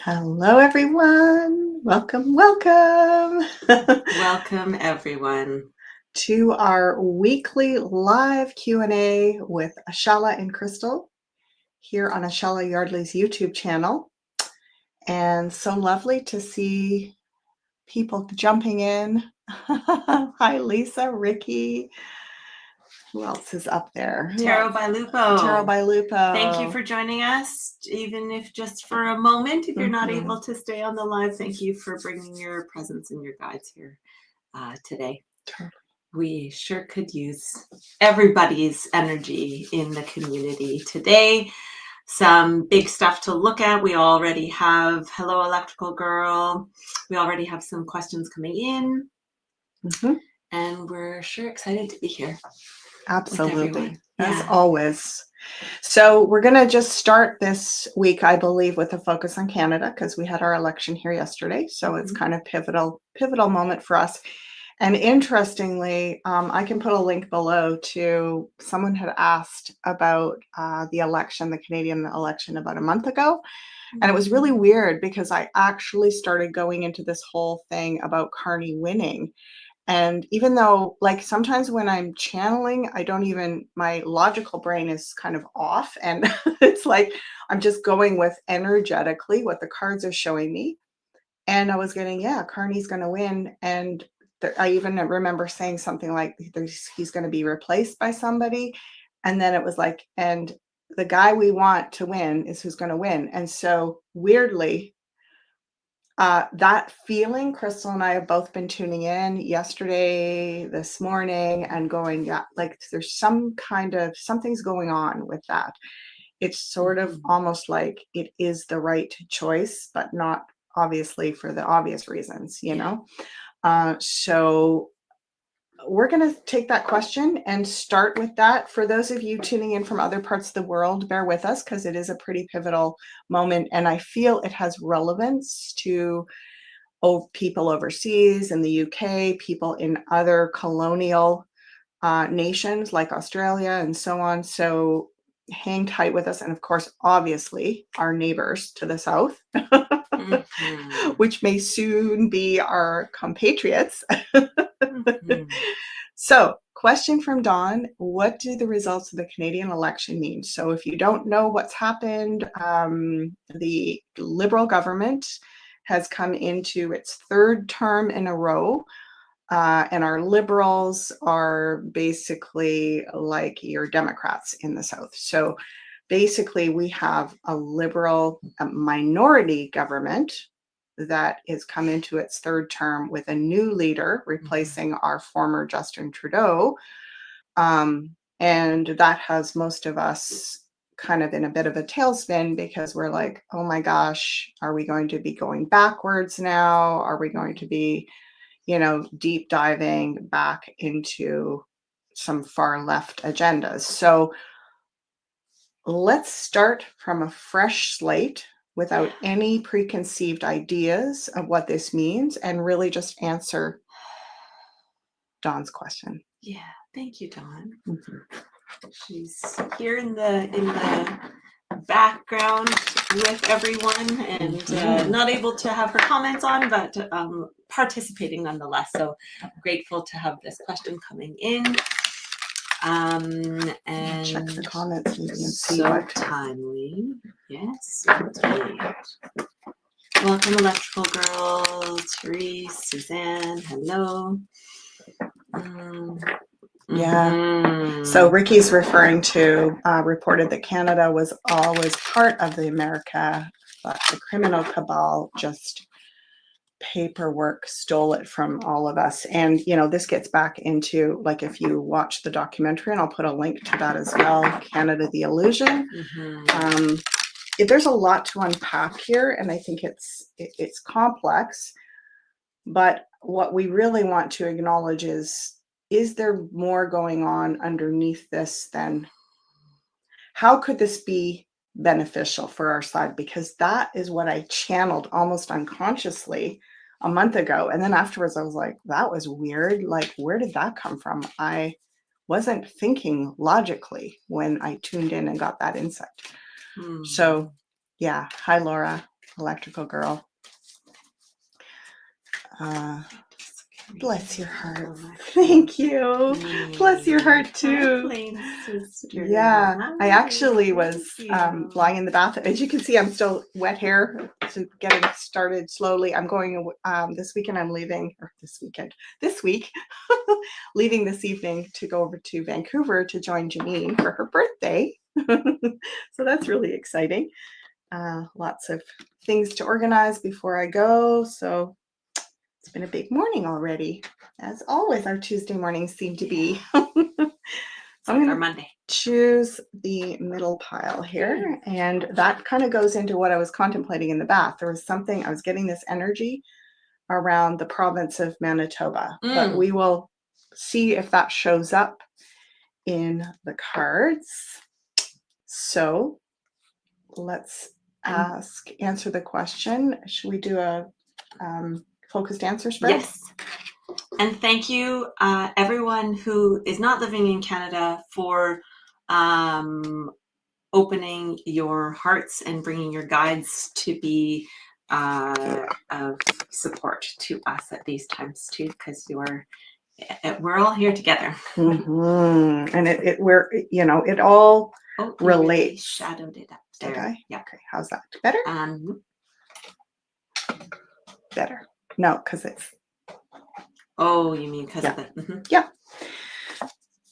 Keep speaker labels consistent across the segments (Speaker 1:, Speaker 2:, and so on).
Speaker 1: Hello, everyone. Welcome, welcome
Speaker 2: Welcome, everyone.
Speaker 1: to our weekly live Q&A with Ashala and Crystal here on Ashala Yardley's YouTube channel. And so lovely to see people jumping in. Hi, Lisa, Ricky. Who else is up there?
Speaker 2: Taro by Lupo.
Speaker 1: Taro by Lupo.
Speaker 2: Thank you for joining us, even if just for a moment. If you're not able to stay on the live, thank you for bringing your presence and your guides here today. We sure could use everybody's energy in the community today. Some big stuff to look at. We already have Hello Electrical Girl. We already have some questions coming in. And we're sure excited to be here.
Speaker 1: Absolutely. As always. So we're going to just start this week, I believe, with a focus on Canada because we had our election here yesterday. So it's kind of pivotal moment for us. And interestingly, I can put a link below to someone had asked about the election, the Canadian election about a month ago. And it was really weird because I actually started going into this whole thing about Carney winning. And even though, like, sometimes when I'm channeling, my logical brain is kind of off. And it's like, I'm just going with energetically what the cards are showing me. And I was getting, Carney's going to win. And I even remember saying something like, he's going to be replaced by somebody. And then it was like, and the guy we want to win is who's going to win. And so weirdly, that feeling, Crystal and I have both been tuning in yesterday, this morning, and going, like there's something's going on with that. It's sort of almost like it is the right choice, but not obviously for the obvious reasons, you know? So we're going to take that question and start with that. For those of you tuning in from other parts of the world, bear with us because it is a pretty pivotal moment. And I feel it has relevance to people overseas in the UK, people in other colonial nations like Australia and so on. So hang tight with us. And of course, obviously, our neighbors to the south, which may soon be our compatriots. So, question from Dawn, what do the results of the Canadian election mean? So if you don't know what's happened, the Liberal government has come into its third term in a row. And our Liberals are basically like your Democrats in the South. So basically, we have a Liberal minority government that has come into its third term with a new leader replacing our former Justin Trudeau. And that has most of us kind of in a bit of a tailspin because we're like, oh my gosh, are we going to be going backwards now? Are we going to be, deep diving back into some far left agendas? So let's start from a fresh slate without any preconceived ideas of what this means and really just answer Dawn's question.
Speaker 2: Yeah, thank you, Dawn. She's here in the background with everyone and not able to have her comments on, but participating nonetheless. So grateful to have this question coming in. And
Speaker 1: check the comments and see
Speaker 2: so
Speaker 1: what
Speaker 2: timely. Yes, indeed. Welcome, Electrical Girl, Therese, Suzanne. Hello.
Speaker 1: So Ricky's referring to reported that Canada was always part of the America, but the criminal cabal just paperwork stole it from all of us. And this gets back into, like, if you watch the documentary, and I'll put a link to that as well, Canada the Illusion. There's a lot to unpack here, and I think it's complex, but what we really want to acknowledge is there more going on underneath this than how could this be beneficial for our side? Because that is what I channeled almost unconsciously a month ago. And then afterwards, I was like, that was weird. Like, where did that come from? I wasn't thinking logically when I tuned in and got that insight. So, yeah. Hi, Laura. electrical girl. Bless your heart. Thank you. Bless your heart too. Yeah, I actually was lying in the bath. As you can see, I'm still wet hair. So getting started slowly. I'm going this weekend. I'm leaving, or this week, leaving this evening to go over to Vancouver to join Janine for her birthday. So that's really exciting. Lots of things to organize before I go. So it's been a big morning already. As always, our Tuesday mornings seem to be. So I'm going to
Speaker 2: Monday.
Speaker 1: Choose the middle pile here. And that kind of goes into what I was contemplating in the bath. There was something, I was getting this energy around the province of Manitoba. But we will see if that shows up in the cards. So let's answer the question. Should we do a focused answer spread?
Speaker 2: Yes. And thank you, everyone who is not living in Canada, for opening your hearts and bringing your guides to be of support to us at these times too, because we're all here together.
Speaker 1: Mm-hmm. And we're, it all relates.
Speaker 2: Really shadowed it up there.
Speaker 1: Did I?
Speaker 2: Yeah.
Speaker 1: Okay. How's that? Better? Better. No, because it's.
Speaker 2: Oh, you mean because of the.
Speaker 1: Mm-hmm. Yeah.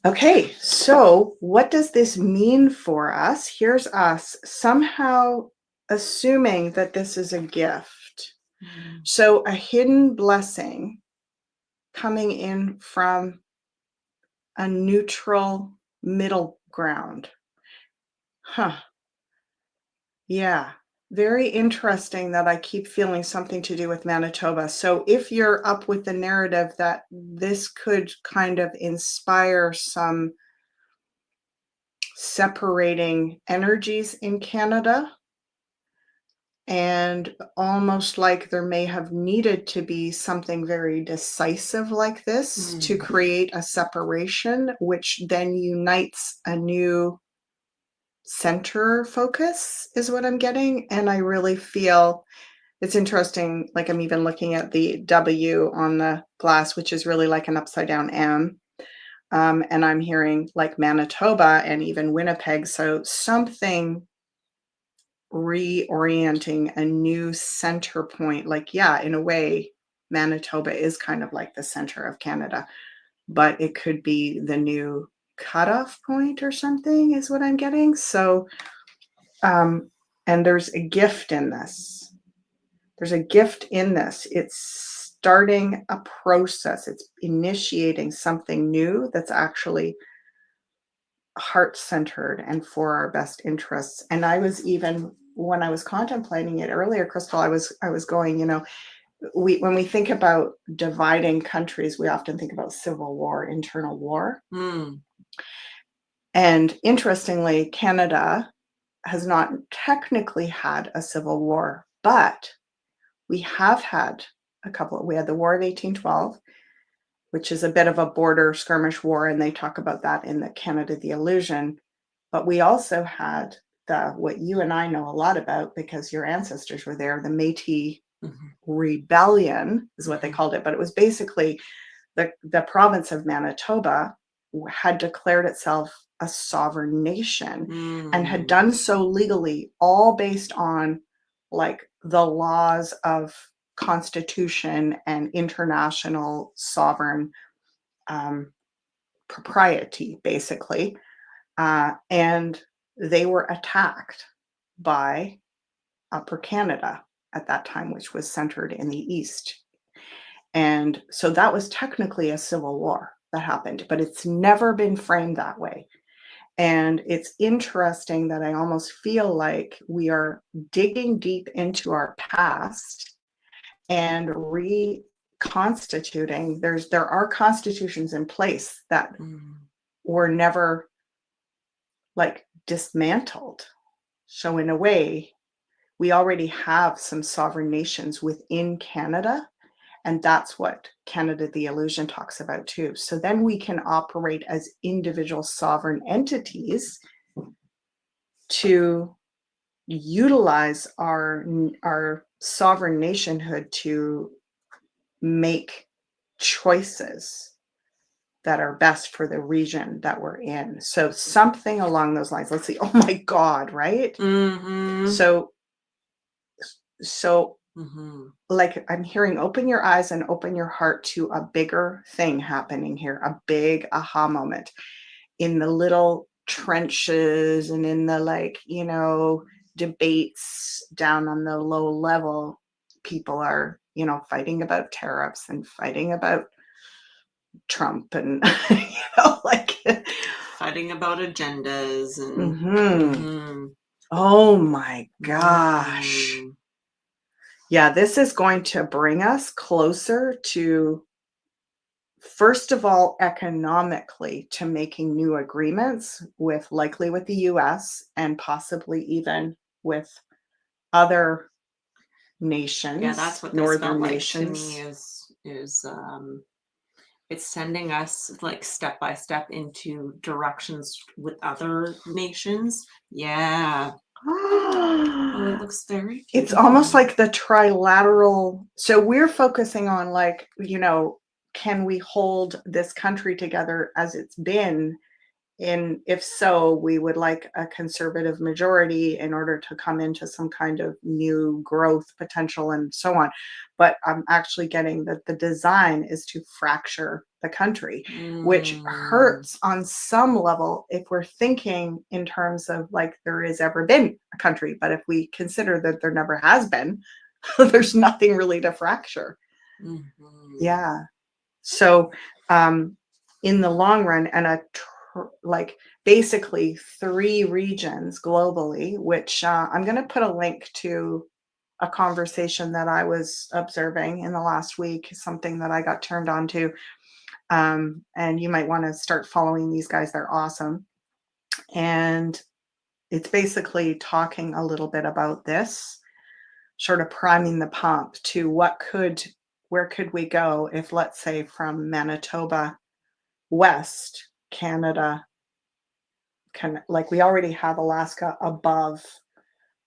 Speaker 1: Okay. So what does this mean for us? Here's us somehow assuming that this is a gift. Mm-hmm. So a hidden blessing coming in from a neutral middle ground. Yeah. Very interesting that I keep feeling something to do with Manitoba. So if you're up with the narrative that this could kind of inspire some separating energies in Canada, and almost like there may have needed to be something very decisive like this to create a separation, which then unites a new center focus is what I'm getting. And I really feel it's interesting. Like I'm even looking at the W on the glass, which is really like an upside down M. And I'm hearing like Manitoba and even Winnipeg. So something reorienting a new center point. Like, yeah, in a way, Manitoba is kind of like the center of Canada, but it could be the new cutoff point or something is what I'm getting. So, and there's a gift in this. There's a gift in this. It's starting a process. It's initiating something new that's actually heart-centered and for our best interests. And I was even, when I was contemplating it earlier, Crystal, I was going, when we think about dividing countries, we often think about civil war, internal war. And interestingly, Canada has not technically had a civil war, but we have had we had the War of 1812, which is a bit of a border skirmish war, and they talk about that in the Canada, the Illusion. But we also had what you and I know a lot about because your ancestors were there, the Métis Rebellion is what they called it. But it was basically the province of Manitoba had declared itself a sovereign nation and had done so legally, all based on like the laws of constitution and international sovereign propriety, basically. And they were attacked by Upper Canada at that time, which was centered in the East. And so that was technically a civil war that happened, but it's never been framed that way. And it's interesting that I almost feel like we are digging deep into our past and reconstituting. There are constitutions in place that were never like dismantled. So in a way, we already have some sovereign nations within Canada. And that's what Canada, the Illusion talks about too. So then we can operate as individual sovereign entities to utilize our sovereign nationhood to make choices that are best for the region that we're in. So something along those lines. Let's see. Oh my God, right?
Speaker 2: Mm-hmm.
Speaker 1: So
Speaker 2: Mm-hmm.
Speaker 1: like I'm hearing open your eyes and open your heart to a bigger thing happening here, a big aha moment in the little trenches and in the like, debates down on the low level. People are, fighting about tariffs and fighting about Trump and like
Speaker 2: Fighting about agendas and
Speaker 1: oh my gosh. Yeah, this is going to bring us closer to, first of all, economically, to making new agreements likely with the US and possibly even with other nations.
Speaker 2: Yeah, that's what this
Speaker 1: northern
Speaker 2: felt like
Speaker 1: nations.
Speaker 2: to me is it's sending us like step by step into directions with other nations. Yeah. Oh, it looks very beautiful.
Speaker 1: It's almost like the trilateral. So we're focusing on like, can we hold this country together as it's been? And if so, we would like a conservative majority in order to come into some kind of new growth potential and so on. But I'm actually getting that the design is to fracture the country, which hurts on some level if we're thinking in terms of like there has ever been a country. But if we consider that there never has been, there's nothing really to fracture. Yeah. So in the long run, and like basically 3 regions globally, which I'm going to put a link to a conversation that I was observing in the last week, something that I got turned on to. And you might want to start following these guys. They're awesome. And it's basically talking a little bit about this, sort of priming the pump to where could we go if, let's say, from Manitoba west, Canada, like we already have Alaska above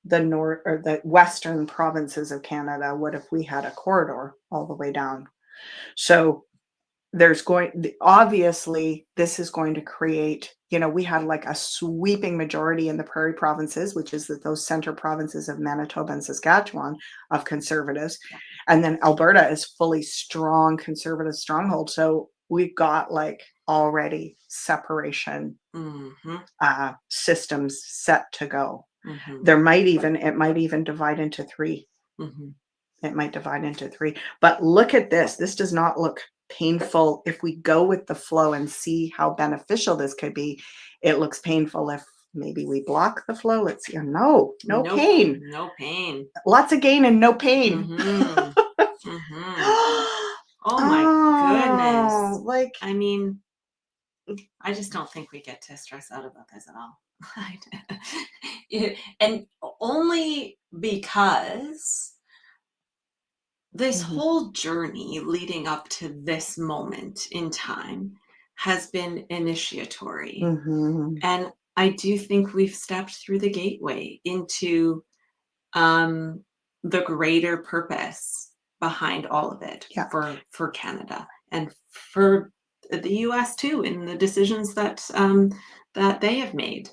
Speaker 1: the north or the western provinces of Canada. What if we had a corridor all the way down? So obviously this is going to create, we had like a sweeping majority in the prairie provinces, which is those center provinces of Manitoba and Saskatchewan, of conservatives. And then Alberta is fully strong conservative stronghold. So we've got like already separation systems set to go. It might even divide into 3. It might divide into 3. But look at this. This does not look painful. If we go with the flow and see how beneficial this could be, it looks painful if maybe we block the flow. Let's see. No pain.
Speaker 2: No pain.
Speaker 1: Lots of gain and no pain.
Speaker 2: Oh my goodness.
Speaker 1: Like,
Speaker 2: I mean, I just don't think we get to stress out about this at all. And only because this whole journey leading up to this moment in time has been initiatory. And I do think we've stepped through the gateway into the greater purpose behind all of it for Canada and for the US too, in the decisions that that they have made.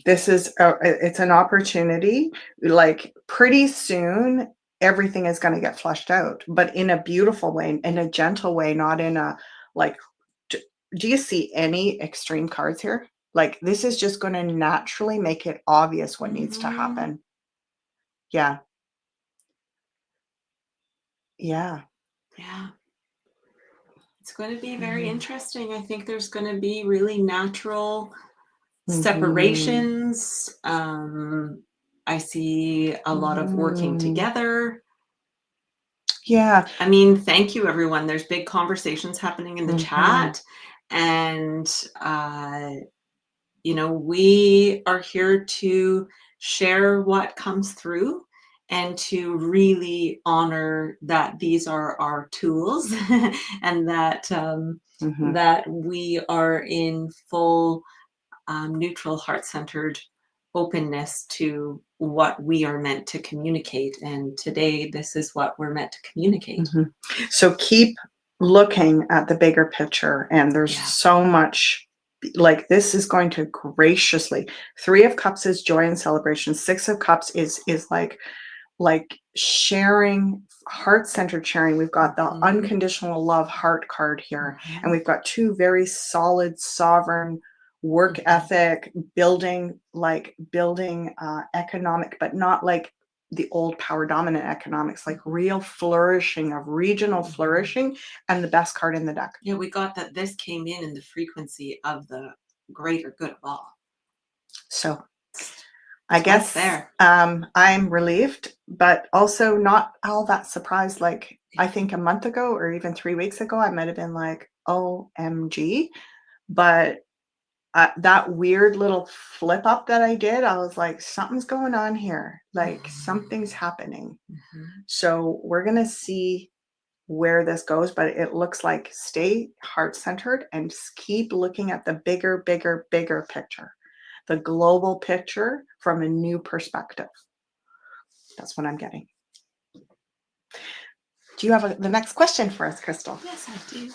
Speaker 1: This is it's an opportunity. Like pretty soon everything is going to get flushed out, but in a beautiful way, in a gentle way, not in a like do you see any extreme cards here? Like this is just going to naturally make it obvious what needs to happen. Yeah.
Speaker 2: It's going to be very interesting. I think there's going to be really natural separations. I see a lot of working together.
Speaker 1: Yeah.
Speaker 2: I mean, thank you, everyone. There's big conversations happening in the chat. And, we are here to share what comes through and to really honor that these are our tools and that that we are in full neutral, heart-centered openness to what we are meant to communicate. And today, this is what we're meant to communicate.
Speaker 1: Mhm. So keep looking at the bigger picture, and there's
Speaker 2: Yeah.
Speaker 1: so much, like, this is going to graciously. 3 of Cups is joy and celebration. 6 of Cups is like sharing, heart-centered sharing. We've got the
Speaker 2: Mhm.
Speaker 1: unconditional love heart card here,
Speaker 2: Mhm.
Speaker 1: and we've got 2 very solid sovereign work
Speaker 2: Mhm.
Speaker 1: ethic, building economic, but not like the old power dominant economics, like real flourishing of regional
Speaker 2: Mhm.
Speaker 1: flourishing, and the best card in the deck.
Speaker 2: Yeah, we got that this came in the frequency of the greater good of all.
Speaker 1: So I
Speaker 2: It's right
Speaker 1: guess
Speaker 2: there.
Speaker 1: I'm relieved, but also not all that surprised. Like, I think a month ago or even 3 weeks ago, I might have been like, OMG. But that weird little flip up that I did, I was like, something's going on here. Like, something's happening.
Speaker 2: Mhm.
Speaker 1: So we're going to see where this goes, but it looks like stay heart-centered and just keep looking at the bigger, bigger, bigger picture, the global picture from a new perspective. That's what I'm getting. Do you have the next question for us, Crystal?
Speaker 2: Yes, I do.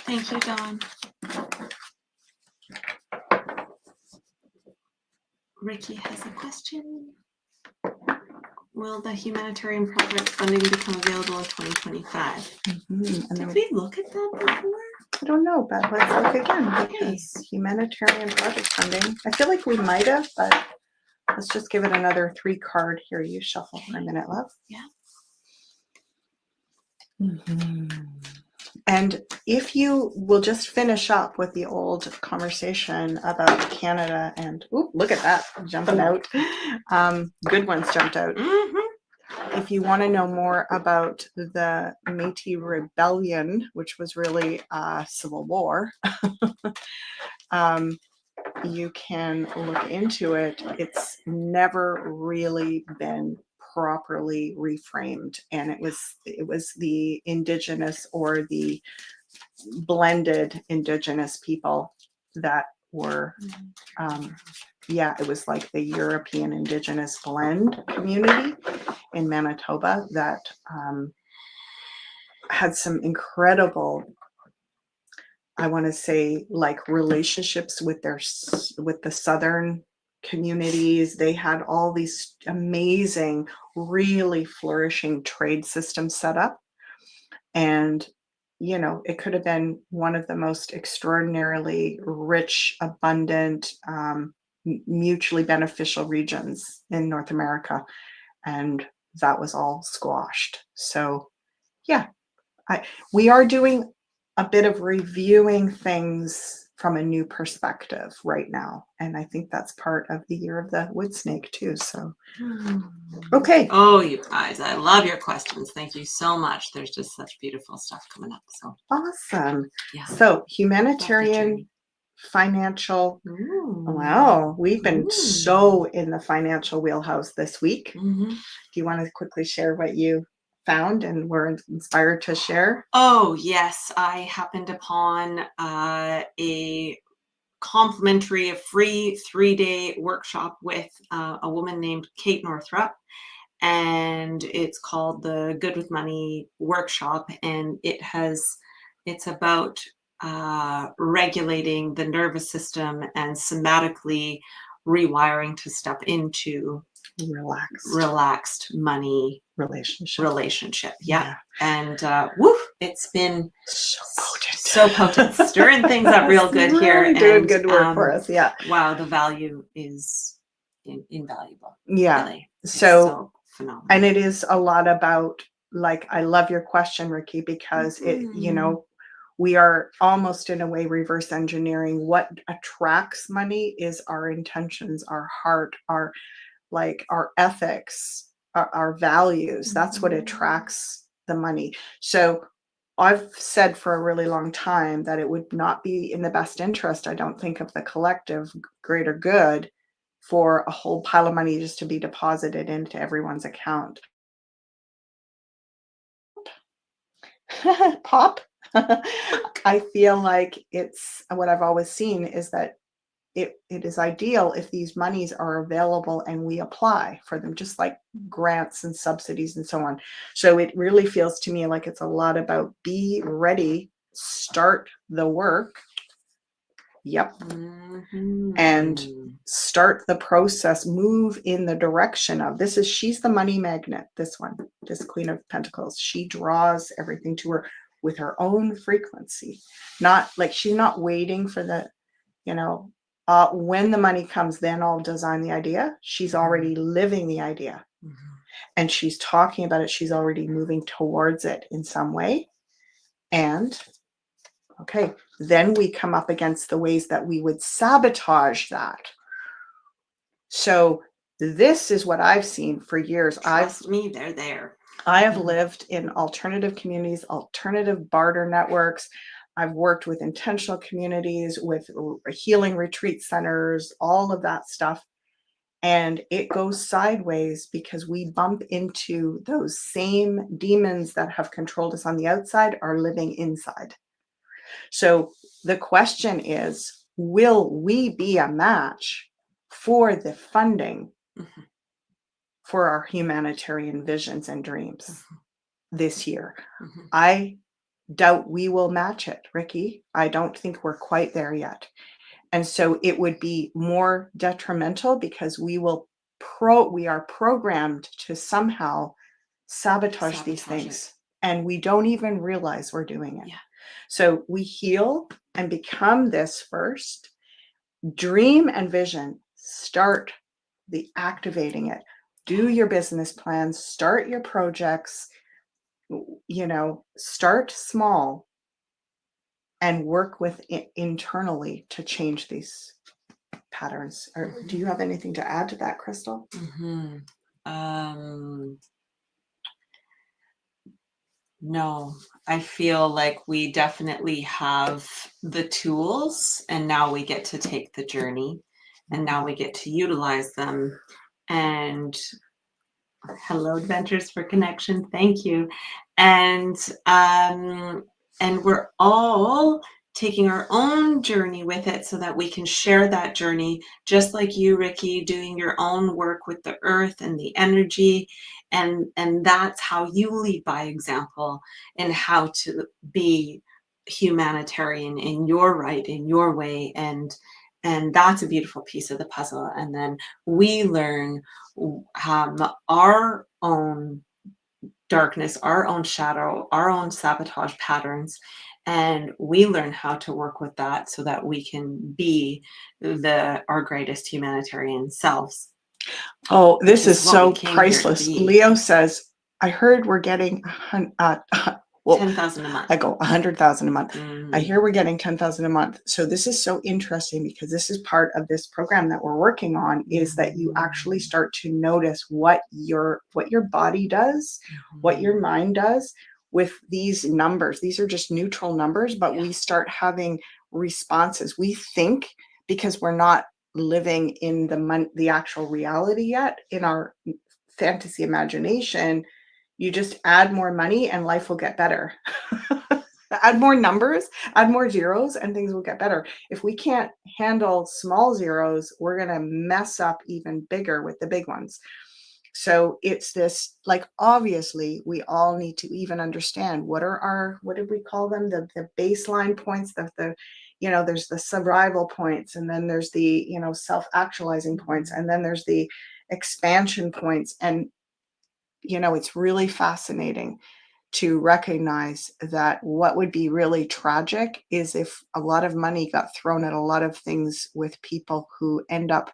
Speaker 2: Thank you, Dawn. Ricky has a question. Will the humanitarian project funding become available in 2025?
Speaker 1: And
Speaker 2: Did
Speaker 1: then
Speaker 2: we look at that before?
Speaker 1: I don't know, but let's look again, because humanitarian project funding, I feel like we might have, but let's just give it another 3 card here. You shuffle for a minute, love.
Speaker 2: Yeah.
Speaker 1: And if you will just finish up with the old conversation about Canada and, ooh, look at that jumping out. Good ones jumped out.
Speaker 2: Mhm.
Speaker 1: If you want to know more about the Métis Rebellion, which was really a civil war, you can look into it. It's never really been properly reframed, and it was the indigenous or the blended indigenous people that were it was like the European indigenous blend community in Manitoba that had some incredible, I want to say, like, relationships with the southern communities. They had all these amazing, really flourishing trade systems set up, and it could have been one of the most extraordinarily rich, abundant, mutually beneficial regions in North America, and that was all squashed. So yeah, we are doing a bit of reviewing things from a new perspective right now. And I think that's part of the year of the wood snake too. So, okay.
Speaker 2: Oh, you guys, I love your questions. Thank you so much. There's just such beautiful stuff coming up. So
Speaker 1: Awesome.
Speaker 2: yeah.
Speaker 1: So humanitarian, financial.
Speaker 2: Ooh.
Speaker 1: Wow. We've been
Speaker 2: Ooh.
Speaker 1: so in the financial wheelhouse this week.
Speaker 2: Mhm.
Speaker 1: Do you want to quickly share what you found and were inspired to share?
Speaker 2: Oh, yes. I happened upon a complimentary, free 3-day workshop with a woman named Kate Northrup. And it's called the Good with Money Workshop. And it's about regulating the nervous system and somatically rewiring to step into relaxed money relationship. Yeah. And it's been so potent, stirring things up real good here.
Speaker 1: Really doing
Speaker 2: and
Speaker 1: good work for us. Yeah.
Speaker 2: Wow, the value is invaluable.
Speaker 1: Yeah.
Speaker 2: Really.
Speaker 1: So
Speaker 2: phenomenal.
Speaker 1: And it is a lot about, like, I love your question, Ricky, because we are almost in a way reverse engineering what attracts money is our intentions, our heart, our ethics, our values. That's what attracts the money. So I've said for a really long time that it would not be in the best interest, I don't think, of the collective greater good for a whole pile of money just to be deposited into everyone's account. Pop. I feel like it's what I've always seen is that it is ideal if these monies are available and we apply for them, just like grants and subsidies and so on. So it really feels to me like it's a lot about be ready, start the work. Yep. And start the process, move in the direction of she's the money magnet. This Queen of Pentacles, she draws everything to her with her own frequency. Not like she's not waiting for the, when the money comes, then I'll design the idea. She's already living the idea. And she's talking about it. She's already moving towards it in some way. And okay, then we come up against the ways that we would sabotage that. So this is what I've seen for years.
Speaker 2: Trust me, they're there.
Speaker 1: I have lived in alternative communities, alternative barter networks. I've worked with intentional communities, with healing retreat centers, all of that stuff. And it goes sideways because we bump into those same demons that have controlled us on the outside are living inside. So the question is, will we be a match for the funding for our humanitarian visions and dreams this year? I doubt we will match it, Ricky. I don't think we're quite there yet. And so it would be more detrimental because we are programmed to somehow sabotage these things. And we don't even realize we're doing it.
Speaker 2: Yeah.
Speaker 1: So we heal and become this first. Dream and vision. Start the activating it. Do your business plans. Start your projects. Start small and work with internally to change these patterns. Or do you have anything to add to that, Crystal?
Speaker 2: No, I feel like we definitely have the tools, and now we get to take the journey, and now we get to utilize them. And hello, Adventures for Connection. Thank you. And we're all taking our own journey with it so that we can share that journey, just like you, Ricky, doing your own work with the earth and the energy. And that's how you lead by example, and how to be humanitarian in your right, in your way. And that's a beautiful piece of the puzzle. And then we learn our own darkness, our own shadow, our own sabotage patterns, and we learn how to work with that so that we can be our greatest humanitarian selves.
Speaker 1: Oh, this is so priceless. Leo says, I heard we're getting
Speaker 2: 10,000 a month.
Speaker 1: I go 100,000 a month. I hear we're getting 10,000 a month. So this is so interesting because this is part of this program that we're working on, is that you actually start to notice what your body does, what your mind does with these numbers. These are just neutral numbers, but we start having responses. We think, because we're not living in the actual reality yet, in our fantasy imagination, you just add more money and life will get better. Add more numbers, add more zeros, and things will get better. If we can't handle small zeros, we're going to mess up even bigger with the big ones. So it's this, like, obviously we all need to even understand what did we call them? The baseline points, there's the survival points, and then there's the, self-actualizing points, and then there's the expansion points. And it's really fascinating to recognize that what would be really tragic is if a lot of money got thrown at a lot of things with people who end up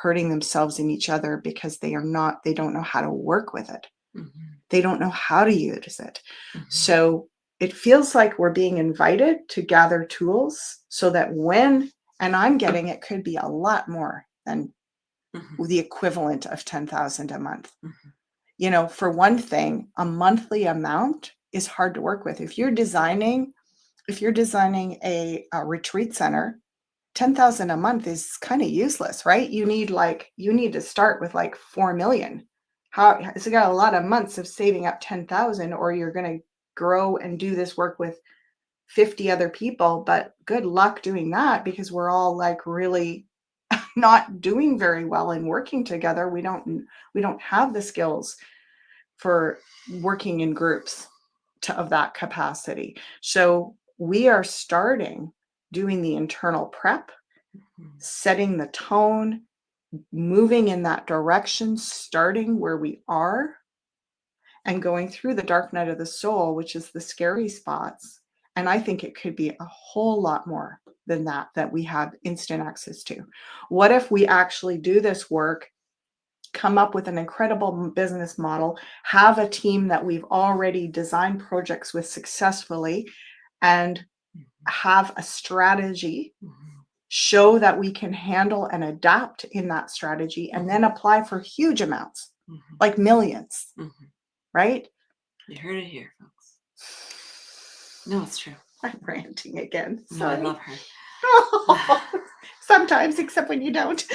Speaker 1: hurting themselves and each other because they don't know how to work with it. They don't know how to use it. So it feels like we're being invited to gather tools so that and I'm getting, it could be a lot more than the equivalent of 10,000 a month. For one thing, a monthly amount is hard to work with. If you're designing a retreat center, 10,000 a month is kind of useless, right? You need to start with like 4 million. It's got a lot of months of saving up 10,000, or you're going to grow and do this work with 50 other people. But good luck doing that, because we're all like really not doing very well in working together. We don't have the skills for working in groups of that capacity. So we are starting doing the internal prep, setting the tone, moving in that direction, starting where we are, and going through the dark night of the soul, which is the scary spots. And I think it could be a whole lot more than that we have instant access to. What if we actually do this work, come up with an incredible business model, have a team that we've already designed projects with successfully, and have a strategy, show that we can handle and adapt in that strategy, and then apply for huge amounts, like millions, right?
Speaker 2: You heard it here, folks. No, it's true.
Speaker 1: I'm ranting again.
Speaker 2: No,
Speaker 1: Sorry.
Speaker 2: I love her.
Speaker 1: Sometimes, except when you don't.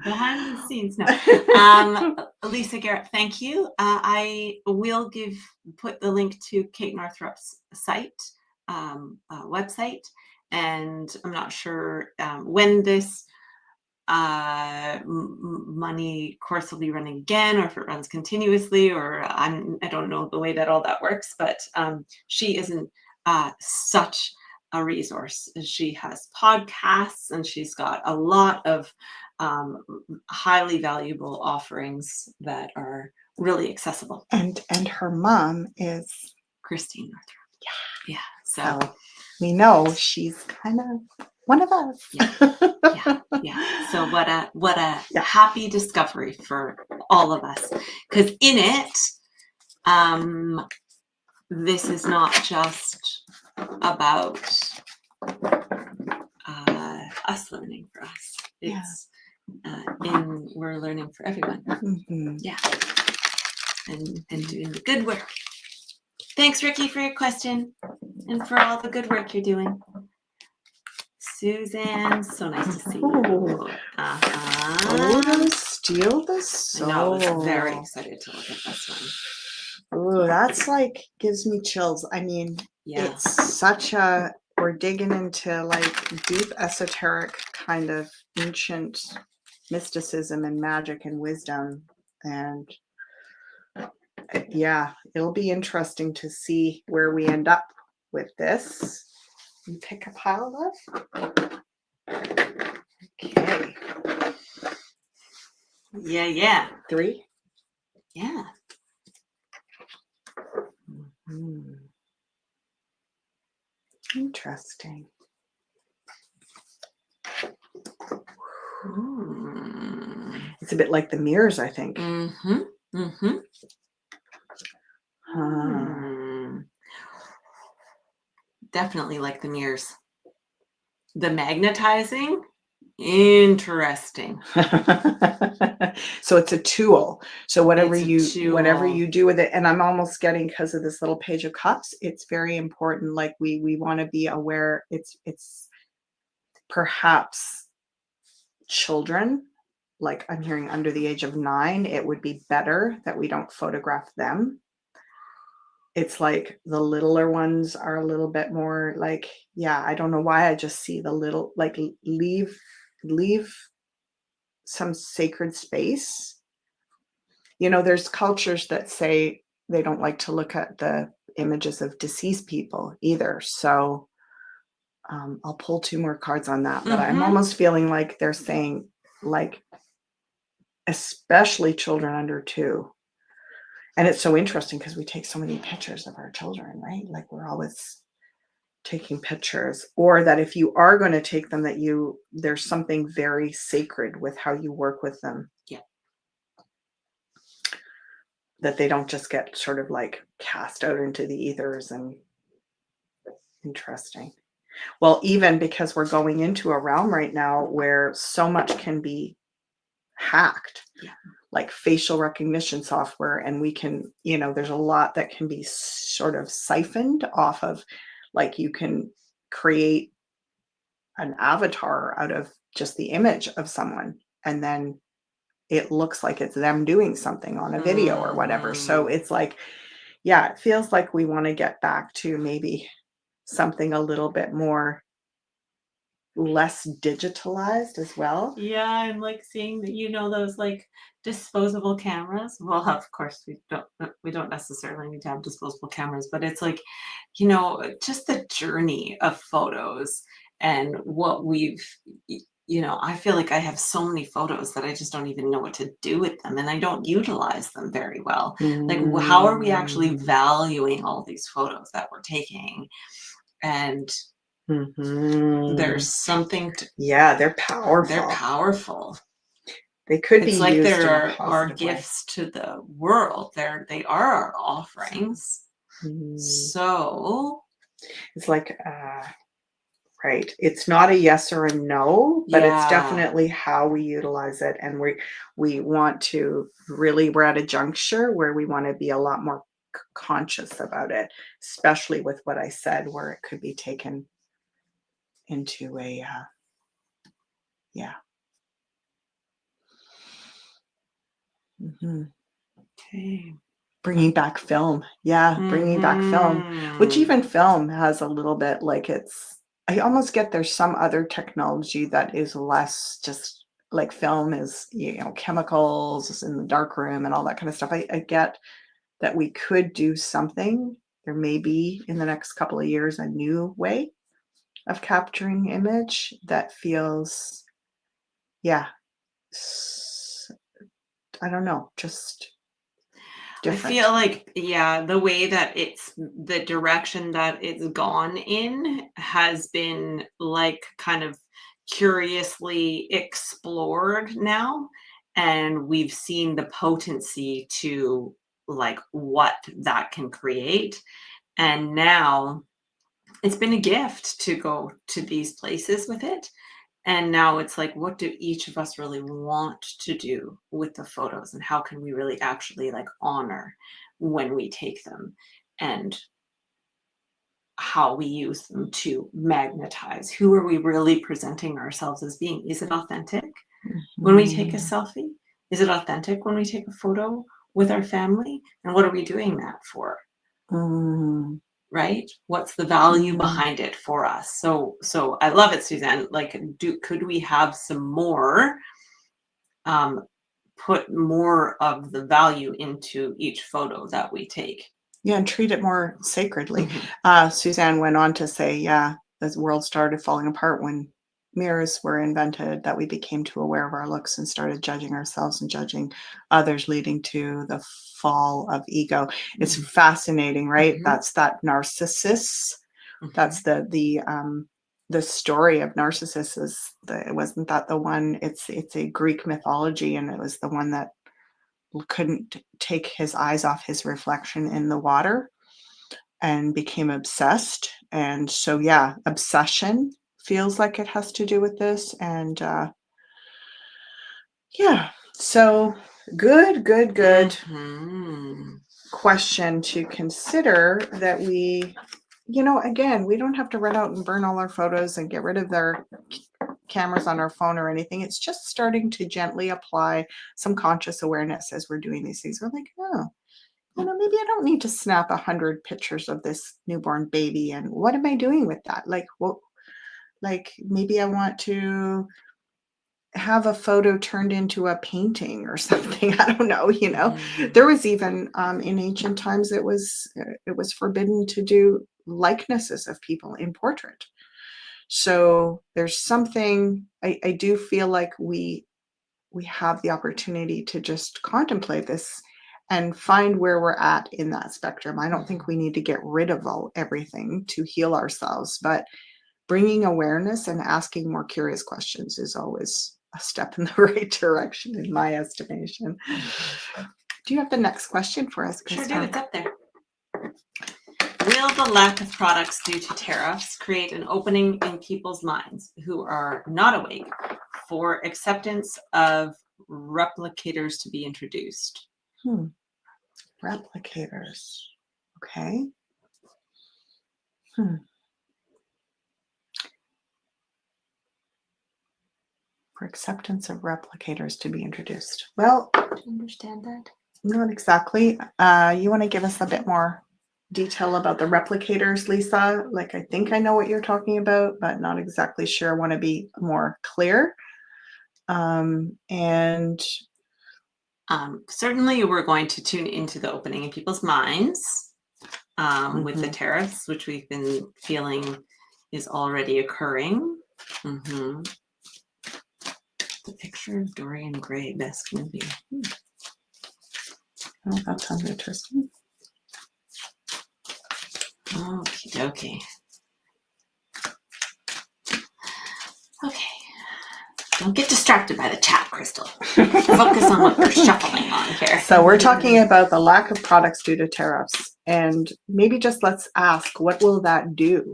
Speaker 2: Behind the scenes, no. Lisa Garrett, thank you. I will put the link to Kate Northrup's site, website, and I'm not sure when this money course will be running again, or if it runs continuously, or I don't know the way that all that works, but she isn't such a resource. She has podcasts, and she's got a lot of highly valuable offerings that are really accessible.
Speaker 1: And her mom is
Speaker 2: Christine Northrup. Yeah.
Speaker 1: So we know she's kind of one of us.
Speaker 2: Yeah. So what a happy discovery for all of us, because in it, this is not just about us learning for us. It's we're learning for everyone. Yeah. And doing the good work. Thanks, Ricky, for your question and for all the good work you're doing. Suzanne, so nice to see you.
Speaker 1: Steal the Soul.
Speaker 2: I know, I was very excited to look at this one.
Speaker 1: Ooh, that's like, gives me chills. I mean, it's such a, we're digging into like deep esoteric kind of ancient mysticism and magic and wisdom. And yeah, it'll be interesting to see where we end up with this. You pick a pile of? Okay.
Speaker 2: Yeah.
Speaker 1: 3?
Speaker 2: Yeah.
Speaker 1: Interesting. It's a bit like the mirrors, I think.
Speaker 2: Definitely like the mirrors. The magnetizing, interesting.
Speaker 1: So it's a tool. So whatever you do with it, and I'm almost getting, because of this little Page of Cups, it's very important. Like we want to be aware. It's perhaps children, like I'm hearing under the age of 9, it would be better that we don't photograph them. It's like the littler ones are a little bit more like, I don't know why I just see the little, like leave some sacred space. You know, there's cultures that say they don't like to look at the images of deceased people either. So I'll pull 2 more cards on that, but I'm almost feeling like they're saying, like, especially children under 2. And it's so interesting because we take so many pictures of our children, right? Like we're always taking pictures, or that if you are going to take them, that there's something very sacred with how you work with them.
Speaker 2: Yeah.
Speaker 1: That they don't just get sort of like cast out into the ethers. And interesting. Well, even because we're going into a realm right now where so much can be hacked.
Speaker 2: Yeah.
Speaker 1: Like facial recognition software, and we can, there's a lot that can be sort of siphoned off of, like you can create an avatar out of just the image of someone, and then it looks like it's them doing something on a video or whatever. So it's like, it feels like we want to get back to maybe something a little bit more less digitalized as well.
Speaker 2: Yeah, I'm like seeing that, those like disposable cameras. Well, of course we don't necessarily need to have disposable cameras, but it's like, just the journey of photos and what I feel like I have so many photos that I just don't even know what to do with them, and I don't utilize them very well. Like, how are we actually valuing all these photos that we're taking? And there's something to,
Speaker 1: yeah, they're powerful.
Speaker 2: they're powerful.
Speaker 1: They could be
Speaker 2: It's like
Speaker 1: used in a
Speaker 2: they're our
Speaker 1: positive way.
Speaker 2: gifts to the world. They are our offerings. So
Speaker 1: it's like right, it's not a yes or a no, but it's
Speaker 2: yeah.
Speaker 1: definitely how we utilize it. And we want to really, we're at a juncture where we want to be a lot more conscious about it, especially with what I said, where it could be taken into a yeah.
Speaker 2: Okay.
Speaker 1: Bringing back film. Yeah, bringing back film, which even film has a little bit like I almost get there's some other technology that is less just like film is, chemicals in the dark room and all that kind of stuff. I get that we could do something. There may be in the next couple of years a new way of capturing image that feels, yeah, I don't know, just different.
Speaker 2: I feel like, yeah, the way that the direction that it's gone in has been like kind of curiously explored now. And we've seen the potency to like what that can create. And now it's been a gift to go to these places with it. And now it's like, what do each of us really want to do with the photos? And how can we really actually like honor when we take them? And how we use them to magnetize. Who are we really presenting ourselves as being? Is it authentic when we take a selfie? Is it authentic when we take a photo with our family? And what are we doing that for? Right? What's the value behind it for us? So I love it, Suzanne. Like, could we have some more, put more of the value into each photo that we take?
Speaker 1: Yeah, and treat it more sacredly. Suzanne went on to say, yeah, the world started falling apart when mirrors were invented, that we became too aware of our looks and started judging ourselves and judging others, leading to the fall of ego. It's fascinating, right? That's that Narcissus. That's the story of Narcissus. Wasn't that the one? It's a Greek mythology, and it was the one that couldn't take his eyes off his reflection in the water and became obsessed. And so, yeah, obsession feels like it has to do with this. And yeah, so good question to consider, that we, again, we don't have to run out and burn all our photos and get rid of their cameras on our phone or anything. It's just starting to gently apply some conscious awareness as we're doing these things. We're like, oh, maybe I don't need to snap 100 pictures of this newborn baby. And what am I doing with that? Like, maybe I want to have a photo turned into a painting or something. I don't know. There was even in ancient times, it was forbidden to do likenesses of people in portrait. So there's something, I do feel like we have the opportunity to just contemplate this and find where we're at in that spectrum. I don't think we need to get rid of everything to heal ourselves, but bringing awareness and asking more curious questions is always a step in the right direction, in my estimation. Do you have the next question for us, Krista?
Speaker 2: Sure do. It's up there. Will the lack of products due to tariffs create an opening in people's minds who are not awake for acceptance of replicators to be introduced?
Speaker 1: Replicators. Okay. For acceptance of replicators to be introduced. Well,
Speaker 2: do you understand that?
Speaker 1: Not exactly. You want to give us a bit more detail about the replicators, Lisa. Like, I think I know what you're talking about, but not exactly sure. I want to be more clear. And
Speaker 2: certainly we're going to tune into the opening in people's minds with the tariffs, which we've been feeling is already occurring. The picture of Dorian Gray, best movie.
Speaker 1: Oh, that sounds interesting.
Speaker 2: Okay. Okay. Don't get distracted by the chat, Crystal. Focus on what we're shuffling on here.
Speaker 1: So we're talking about the lack of products due to tariffs. And maybe just let's ask, what will that do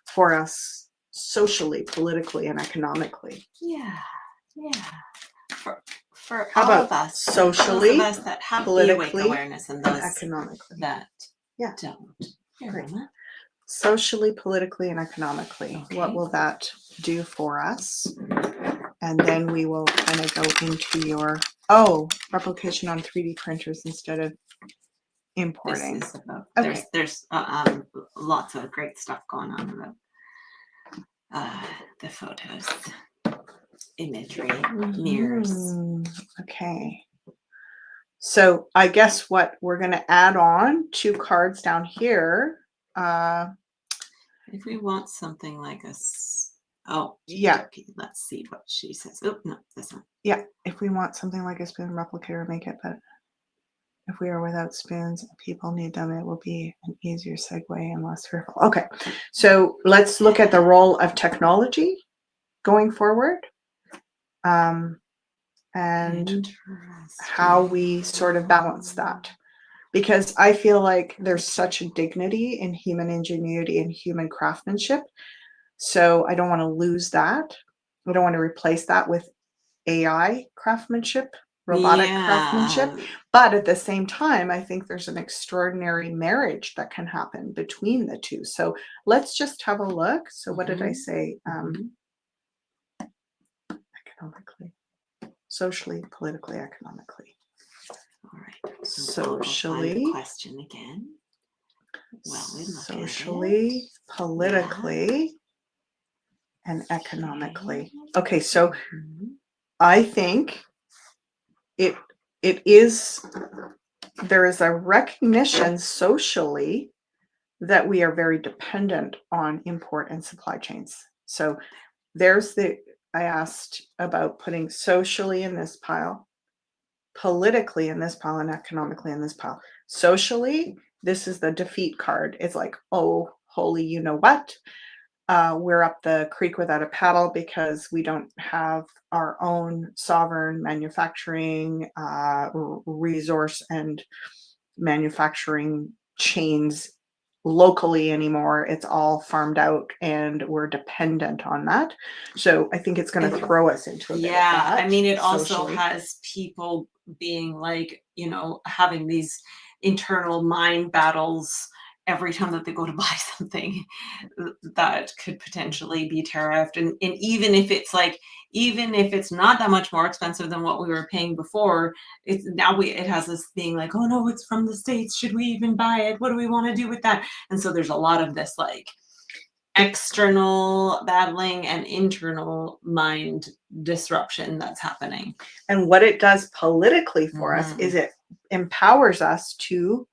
Speaker 1: for us socially, politically, and economically?
Speaker 2: Yeah. For
Speaker 1: How
Speaker 2: all
Speaker 1: about
Speaker 2: of us,
Speaker 1: socially,
Speaker 2: those of us that have the awake
Speaker 1: politically,
Speaker 2: awareness, and those
Speaker 1: economically?
Speaker 2: that
Speaker 1: Yeah.
Speaker 2: don't. Here,
Speaker 1: Great.
Speaker 2: Mama.
Speaker 1: Socially, politically, and economically.
Speaker 2: Okay.
Speaker 1: What will that do for us? And then we will kind of go into your, replication on 3D printers instead of importing.
Speaker 2: This is about,
Speaker 1: Okay.
Speaker 2: there's lots of great stuff going on about the photos, imagery, mirrors.
Speaker 1: Okay. So I guess what we're going to add on 2 cards down here.
Speaker 2: If we want something like a,
Speaker 1: Yeah.
Speaker 2: Let's see what she says. Oh, no, this one.
Speaker 1: Yeah. If we want something like a spoon replicator, make it, but if we are without spoons, people need them. It will be an easier segue and less fearful. Okay. So let's look at the role of technology going forward. And how we sort of balance that. Because I feel like there's such a dignity in human ingenuity and human craftsmanship. So I don't want to lose that. I don't want to replace that with AI craftsmanship, robotic craftsmanship. But at the same time, I think there's an extraordinary marriage that can happen between the two. So let's just have a look. So what did I say? Economically, socially, politically, economically.
Speaker 2: All right.
Speaker 1: Socially.
Speaker 2: Question again. Well, we look
Speaker 1: socially, politically, and economically. Okay, so I think there is a recognition socially that we are very dependent on import and supply chains. So I asked about putting socially in this pile, politically in this pile, and economically in this pile. Socially, this is the defeat card. It's like, oh, holy, you know what? We're up the creek without a paddle because we don't have our own sovereign manufacturing resource and manufacturing chains locally anymore. It's all farmed out and we're dependent on that. So I think it's going to throw us into a bit of that.
Speaker 2: I mean, it also has people being like, having these internal mind battles every time that they go to buy something that could potentially be tariffed. And even if it's not that much more expensive than what we were paying before, it has this being like, oh no, it's from the States. Should we even buy it? What do we want to do with that? And so there's a lot of this like external battling and internal mind disruption that's happening.
Speaker 1: And what it does politically for us is it empowers us to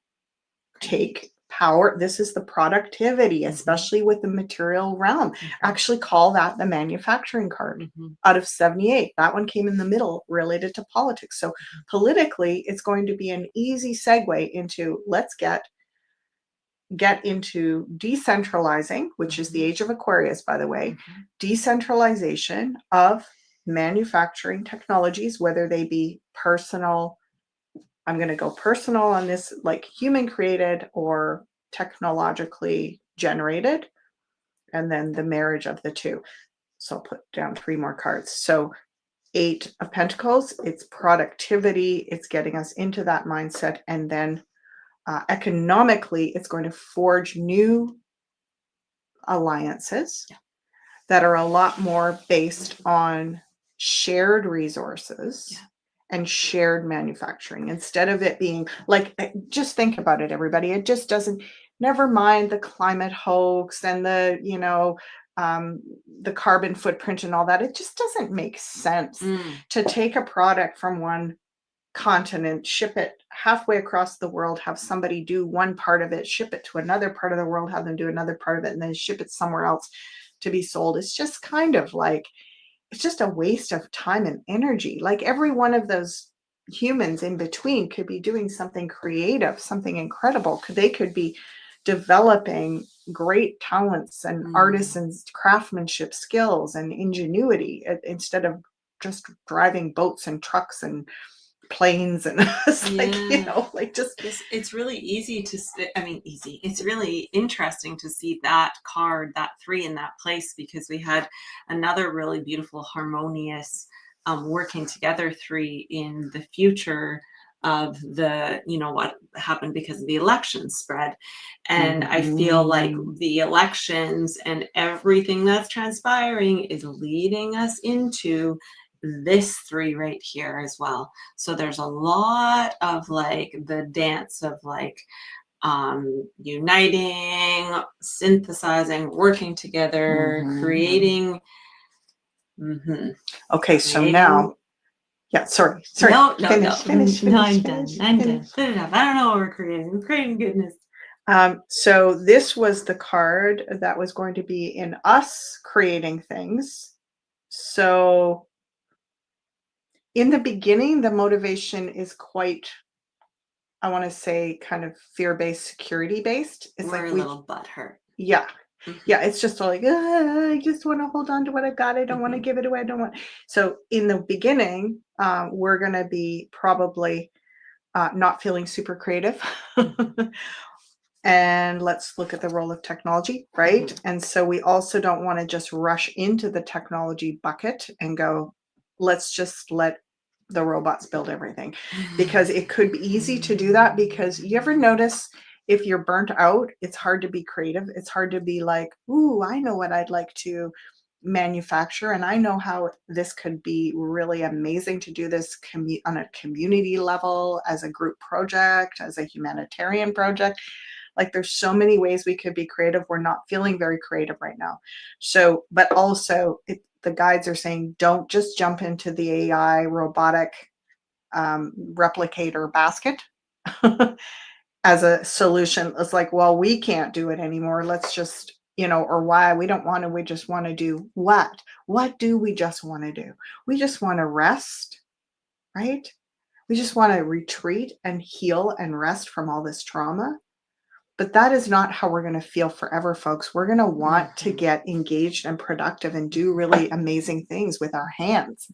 Speaker 1: take power. This is the productivity, especially with the material realm. Actually call that the manufacturing card out of 78. That one came in the middle related to politics. So politically, it's going to be an easy segue into let's get into decentralizing, which is the age of Aquarius, by the way, decentralization of manufacturing technologies, whether they be personal. I'm going to go personal on this, like human created or technologically generated, and then the marriage of the two. So I'll put down 3 more cards. So 8 of Pentacles, it's productivity. It's getting us into that mindset. And then economically, it's going to forge new alliances that are a lot more based on shared resources and shared manufacturing instead of it being like, just think about it, everybody. It just doesn't never mind the climate hoax and the, the carbon footprint and all that. It just doesn't make sense to take a product from one continent, ship it halfway across the world, have somebody do one part of it, ship it to another part of the world, have them do another part of it, and then ship it somewhere else to be sold. It's just kind of like, it's just a waste of time and energy. Like every one of those humans in between could be doing something creative, something incredible. They could be developing great talents and artisans, craftsmanship skills and ingenuity instead of just driving boats and trucks and planes and it's like
Speaker 2: it's really easy to easy, it's really interesting to see that card, that 3 in that place, because we had another really beautiful harmonious working together 3 in the future of the what happened because of the election spread. And I feel like the elections and everything that's transpiring is leading us into this 3 right here as well. So there's a lot of like the dance of like uniting, synthesizing, working together, creating.
Speaker 1: Okay, so now, yeah, sorry.
Speaker 2: No,
Speaker 1: finish.
Speaker 2: I'm done. Put it up. I don't know what we're creating. We're creating goodness.
Speaker 1: So this was the card that was going to be in us creating things. So in the beginning, the motivation is quite, I want to say, kind of fear-based, security-based. It's
Speaker 2: we're
Speaker 1: like
Speaker 2: a little butthurt.
Speaker 1: Yeah. Yeah, it's just like, I just want to hold on to what I've got. I don't want to give it away. I don't want. So in the beginning, we're going to be probably not feeling super creative. And let's look at the role of technology, right? And so we also don't want to just rush into the technology bucket and go, let's just let the robots build everything, because it could be easy to do that. Because you ever notice if you're burnt out, it's hard to be creative. It's hard to be like, ooh, I know what I'd like to manufacture, and I know how this could be really amazing to do this on a community level, as a group project, as a humanitarian project. Like there's so many ways we could be creative. We're not feeling very creative right now. So, but also the guides are saying, don't just jump into the AI robotic replicator basket as a solution. It's like, well, we can't do it anymore. Let's just, or why we don't want to, we just want to do what? What do we just want to do? We just want to rest, right? We just want to retreat and heal and rest from all this trauma. But that is not how we're going to feel forever, folks. We're going to want to get engaged and productive and do really amazing things with our hands.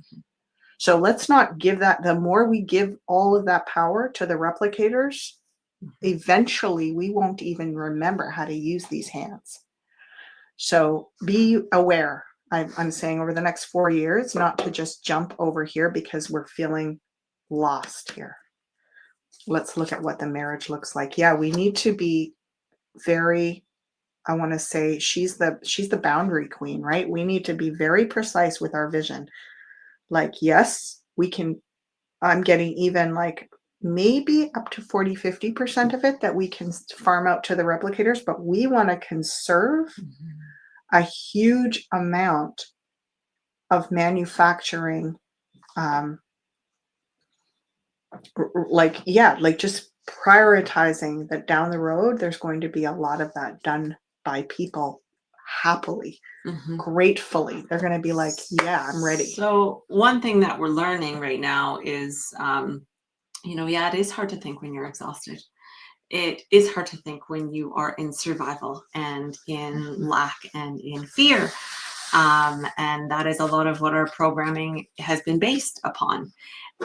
Speaker 1: So let's not give that. The more we give all of that power to the replicators, eventually we won't even remember how to use these hands. So be aware. I'm saying over the next 4 years, not to just jump over here because we're feeling lost here. Let's look at what the marriage looks like. Yeah, we need to be very, I want to say she's the boundary queen, right? We need to be very precise with our vision. Like, yes, we can, I'm getting even like maybe up to 40-50% of it that we can farm out to the replicators, but we want to conserve a huge amount of manufacturing, like just prioritizing that down the road, there's going to be a lot of that done by people happily, gratefully. They're going to be like, yeah, I'm ready.
Speaker 2: So one thing that we're learning right now is, it is hard to think when you're exhausted. It is hard to think when you are in survival and in lack and in fear. And that is a lot of what our programming has been based upon.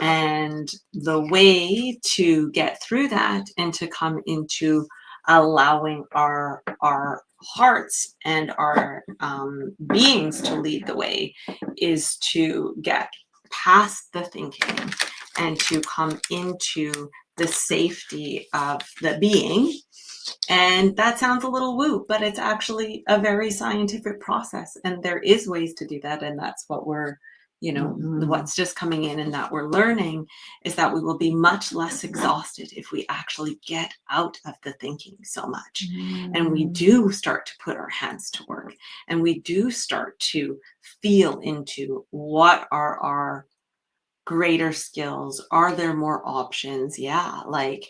Speaker 2: And the way to get through that and to come into allowing our hearts and our beings to lead the way is to get past the thinking and to come into the safety of the being. And that sounds a little woo, but it's actually a very scientific process, and there is ways to do that, and that's what we're what's just coming in and that we're learning is that we will be much less exhausted if we actually get out of the thinking so much. And we do start to put our hands to work, and we do start to feel into what are our greater skills. Are there more options? Yeah, like.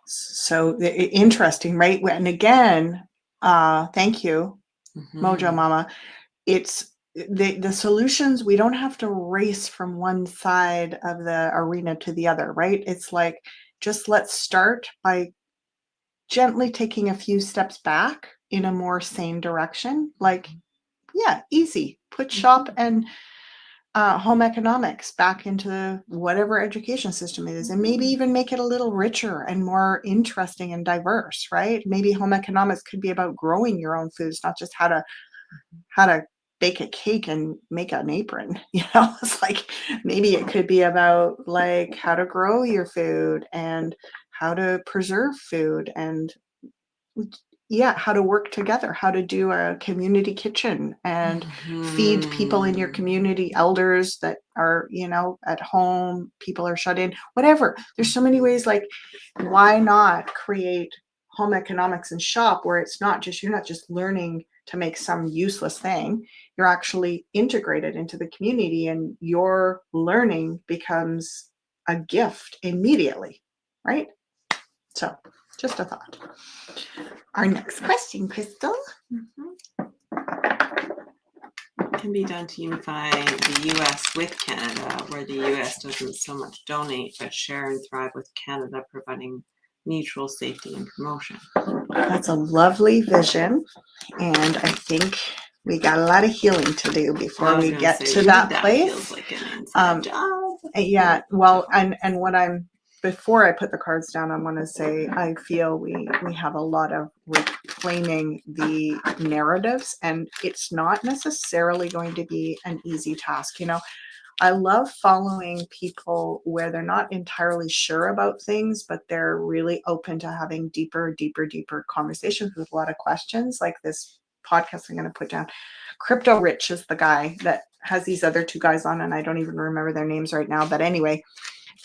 Speaker 1: So interesting, right? And again, thank you, Mojo Mama. It's the solutions. We don't have to race from one side of the arena to the other, right? It's like, just let's start by gently taking a few steps back in a more sane direction. Like, yeah, easy. Put shop and home economics back into whatever education system it is, and maybe even make it a little richer and more interesting and diverse, right? Maybe home economics could be about growing your own foods, not just how to bake a cake and make an apron. It's like, maybe it could be about like how to grow your food and how to preserve food, and how to work together, how to do a community kitchen and feed people in your community, elders that are, at home, people are shut in, whatever. There's so many ways. Like, why not create home economics and shop where you're not just learning to make some useless thing. You're actually integrated into the community, and your learning becomes a gift immediately, right? So just a thought. Our next question, Crystal.
Speaker 2: Can be done to unify the U.S. with Canada, where the U.S. doesn't so much donate but share and thrive with Canada, providing mutual safety and promotion.
Speaker 1: That's a lovely vision, and I think we got a lot of healing to do before we get to that place.
Speaker 2: Feels like an inside job.
Speaker 1: Yeah, well, and what before I put the cards down, I want to say I feel we have a lot of reclaiming the narratives, and it's not necessarily going to be an easy task. I love following people where they're not entirely sure about things, but they're really open to having deeper conversations with a lot of questions, like this podcast I'm going to put down. Crypto Rich is the guy that has these other two guys on, and I don't even remember their names right now. But anyway,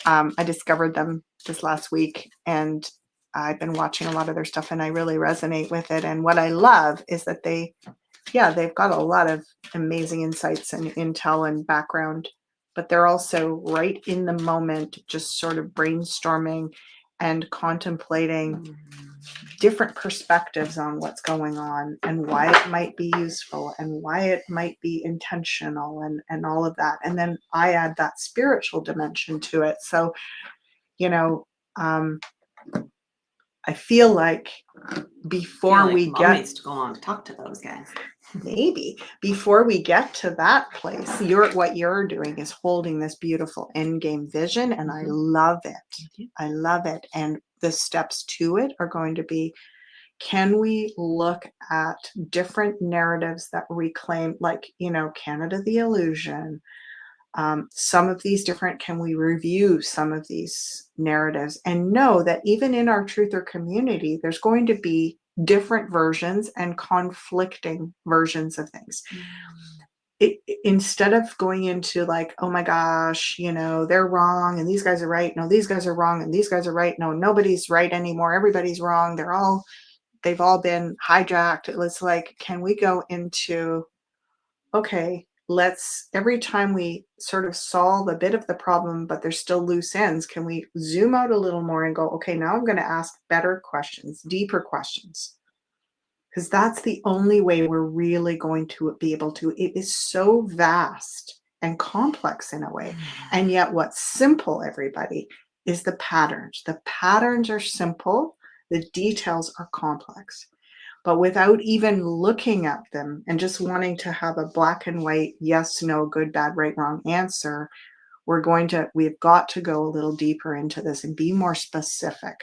Speaker 1: I discovered them this last week, and I've been watching a lot of their stuff, and I really resonate with it. And what I love is that they've got a lot of amazing insights and intel and background, but they're also right in the moment, just sort of brainstorming and contemplating different perspectives on what's going on and why it might be useful and why it might be intentional and all of that. And then I add that spiritual dimension to it. So, I feel like before we get
Speaker 2: needs to go on and talk to those guys.
Speaker 1: Maybe before we get to that place, what you're doing is holding this beautiful end game vision, and I love it. I love it. And the steps to it are going to be, can we look at different narratives that reclaim, like, Canada the illusion? Some of these can we review some of these narratives and know that even in our truther community, there's going to be different versions and conflicting versions of things. Instead of going into like, oh my gosh, they're wrong and these guys are right. No, these guys are wrong and these guys are right. No, nobody's right anymore. Everybody's wrong. They've all been hijacked. It's like, can we go into, okay, every time we sort of solve a bit of the problem, but there's still loose ends, can we zoom out a little more and go, okay, now I'm going to ask better questions, deeper questions? Because that's the only way we're really going to be able to. It is so vast and complex in a way. And yet what's simple, everybody, is the patterns. The patterns are simple. The details are complex. But without even looking at them and just wanting to have a black and white, yes, no, good, bad, right, wrong answer, we've got to go a little deeper into this and be more specific.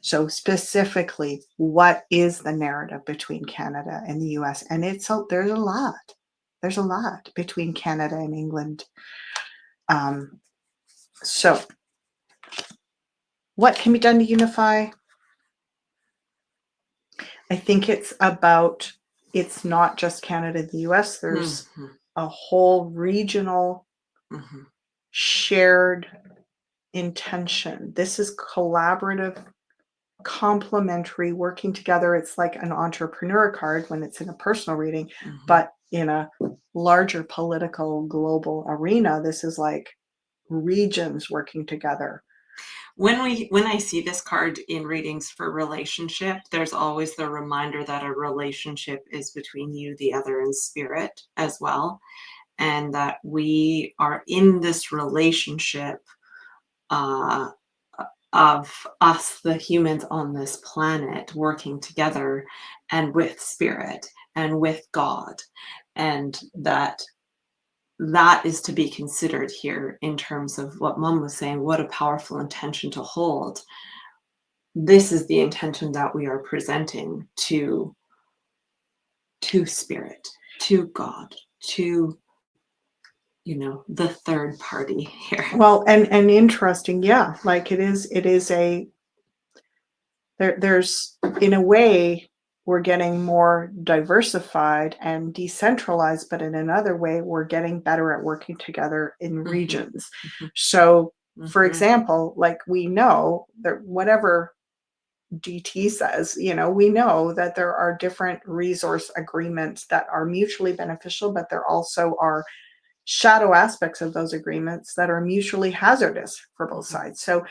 Speaker 1: So specifically, what is the narrative between Canada and the US? And there's a lot. There's a lot between Canada and England. So what can be done to unify? I think it's not just Canada and the US. There's a whole regional
Speaker 2: Mhm.
Speaker 1: shared intention. This is collaborative, complementary, working together. It's like an entrepreneur card when it's in a personal reading,
Speaker 2: Mhm.
Speaker 1: but in a larger political global arena, this is like regions working together.
Speaker 2: When I see this card in readings for relationship, there's always the reminder that a relationship is between you, the other, and spirit as well, and that we are in this relationship uh, of us, the humans on this planet, working together and with spirit and with God, and that is to be considered here in terms of what Mom was saying. What a powerful intention to hold. This is the intention that we are presenting to spirit, to God, to the third party here.
Speaker 1: Well, and interesting, yeah, like it is there's in a way we're getting more diversified and decentralized, but in another way we're getting better at working together in regions. So for example, like we know that whatever DT says, we know that there are different resource agreements that are mutually beneficial, but there also are shadow aspects of those agreements that are mutually hazardous for both sides. So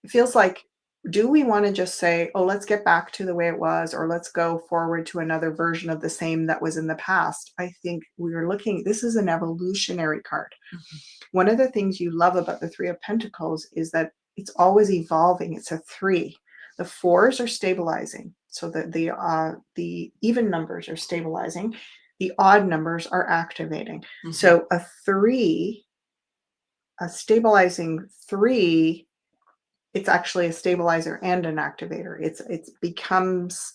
Speaker 1: it feels like, do we want to just say, oh, let's get back to the way it was, or let's go forward to another version of the same that was in the past? I think we are looking, this is an evolutionary card. One of the things you love about the Three of Pentacles is that it's always evolving. It's a 3. The 4s are stabilizing. So the even numbers are stabilizing. The odd numbers are activating. So a stabilizing 3, it's actually a stabilizer and an activator. It becomes,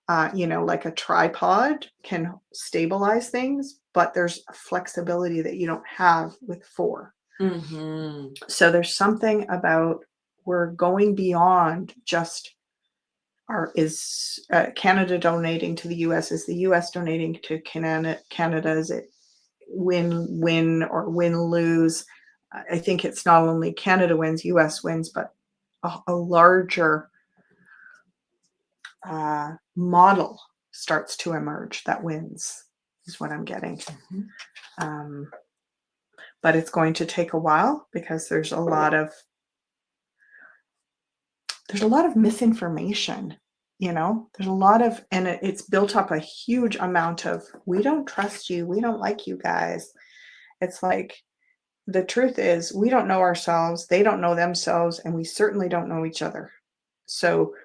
Speaker 1: like a tripod can stabilize things, but there's a flexibility that you don't have with 4. So there's something about we're going beyond just is Canada donating to the US? Is the US donating to Canada? Is it win-win or win-lose? I think it's not only Canada wins, US wins, but a larger model starts to emerge that wins, is what I'm getting. But it's going to take a while because there's a lot of misinformation. There's a lot of, and it's built up a huge amount of, we don't trust you, we don't like you guys. It's like, the truth is, we don't know ourselves, they don't know themselves, and we certainly don't know each other. So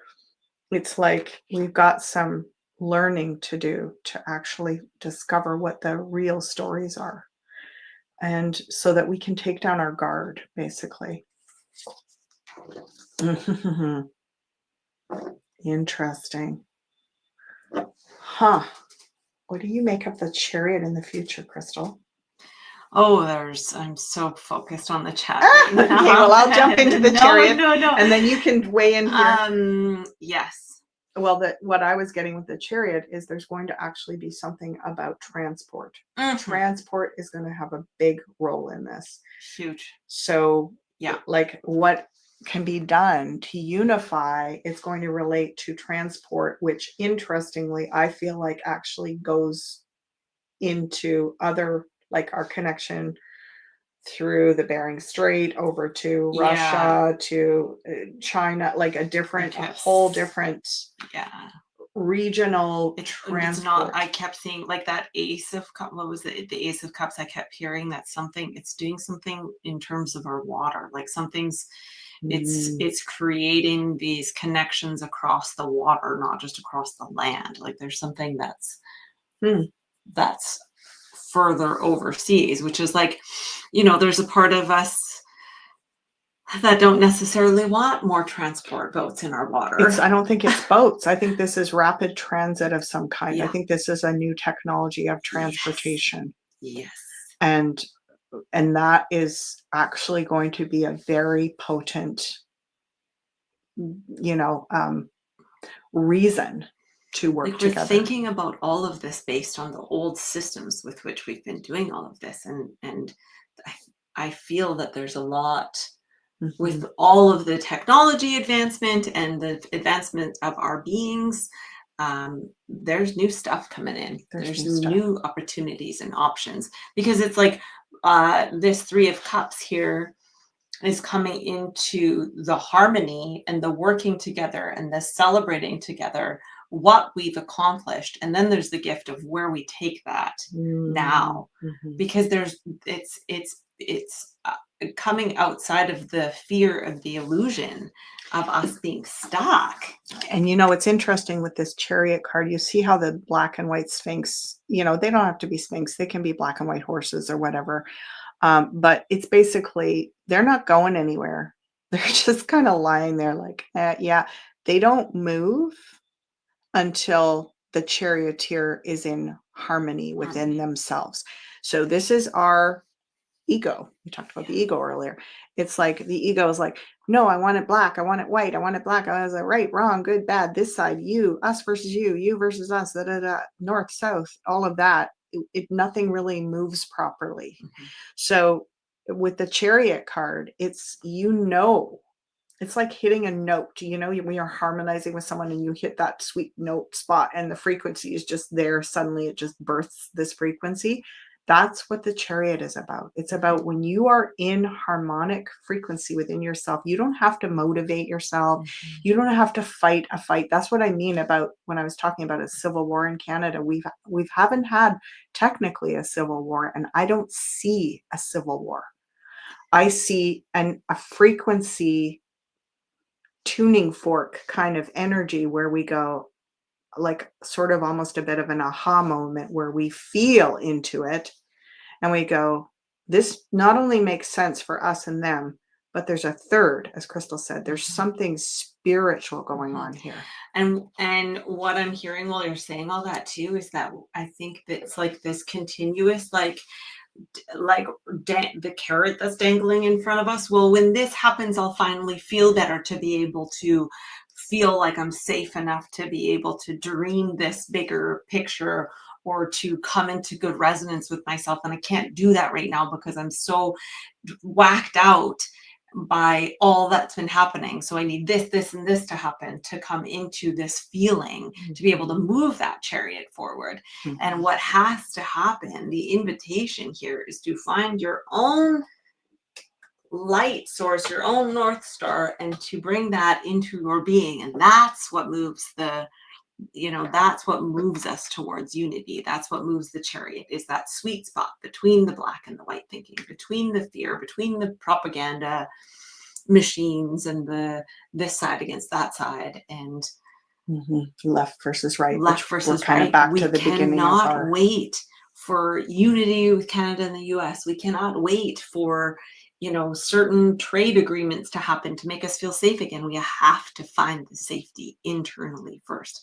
Speaker 1: it's like we've got some learning to do to actually discover what the real stories are, and so that we can take down our guard, basically. Interesting. Huh. What do you make of the Chariot in the future, Crystal?
Speaker 2: Oh, I'm so focused on the chat right now.
Speaker 1: Okay, well, I'll jump into the Chariot.
Speaker 2: No.
Speaker 1: And then you can weigh in here.
Speaker 2: Yes.
Speaker 1: Well, what I was getting with the Chariot is there's going to actually be something about transport. Transport is going to have a big role in this.
Speaker 2: Huge.
Speaker 1: So,
Speaker 2: yeah,
Speaker 1: like what can be done to unify, it's going to relate to transport, which interestingly, I feel like actually goes into other, like our connection through the Bering Strait over to Russia, to China, like a whole different regional transport.
Speaker 2: It's not, I kept seeing like that Ace of Cups. What was it? The Ace of Cups. I kept hearing that it's doing something in terms of our water, like something's, it's creating these connections across the water, not just across the land. Like there's something that's further overseas, which is like, there's a part of us that don't necessarily want more transport boats in our water.
Speaker 1: I don't think it's boats. I think this is rapid transit of some kind. I think this is a new technology of transportation.
Speaker 2: Yes.
Speaker 1: And that is actually going to be a very potent, reason to work
Speaker 2: Like we're
Speaker 1: together.
Speaker 2: thinking about all of this based on the old systems with which we've been doing all of this, and I feel that there's a lot with all of the technology advancement and the advancement of our beings. There's new stuff coming in. There's new opportunities and options, because it's like this Three of Cups here is coming into the harmony and the working together and the celebrating together what we've accomplished. And then there's the gift of where we take that now, because it's coming outside of the fear of the illusion of us being stuck.
Speaker 1: And it's interesting with this Chariot card, you see how the black and white Sphinx, they don't have to be Sphinx, they can be black and white horses or whatever. But it's basically, they're not going anywhere. They're just kind of lying there like, yeah, they don't move until the charioteer is in harmony within themselves. So this is our ego. We talked about the ego earlier. It's like the ego is like, no, I want it black. I want it white. I want it black. I was like, right, wrong, good, bad, this side, you, us versus you versus us, north, south, all of that. Nothing really moves properly. So with the Chariot card, it's, it's like hitting a note, when you're harmonizing with someone and you hit that sweet note spot and the frequency is just there. Suddenly it just births this frequency. That's what the Chariot is about. It's about when you are in harmonic frequency within yourself, you don't have to motivate yourself. You don't have to fight a fight. That's what I mean about when I was talking about a civil war in Canada. We haven't had technically a civil war, and I don't see a civil war. I see a frequency tuning fork kind of energy where we go, like sort of almost a bit of an aha moment where we feel into it and we go, this not only makes sense for us and them, but there's a third, as Crystal said, there's something spiritual going on here.
Speaker 2: And what I'm hearing while you're saying all that too is that I think that it's like this continuous, like the carrot that's dangling in front of us. Well, when this happens, I'll finally feel better to be able to feel like I'm safe enough to be able to dream this bigger picture or to come into good resonance with myself. And I can't do that right now because I'm so whacked out by all that's been happening. So I need this, this, and this to happen to come into this feeling, to be able to move that chariot forward. And what has to happen, the invitation here, is to find your own light source, your own North Star, and to bring that into your being. And that's what moves that's what moves us towards unity. That's what moves the chariot, is that sweet spot between the black and the white thinking, between the fear, between the propaganda machines and this side against that side, and
Speaker 1: left versus right.
Speaker 2: Left versus
Speaker 1: kind
Speaker 2: right.
Speaker 1: Of back
Speaker 2: we
Speaker 1: to the beginning of
Speaker 2: cannot wait for unity with Canada and the US. We cannot wait for certain trade agreements to happen to make us feel safe again. We have to find the safety internally first.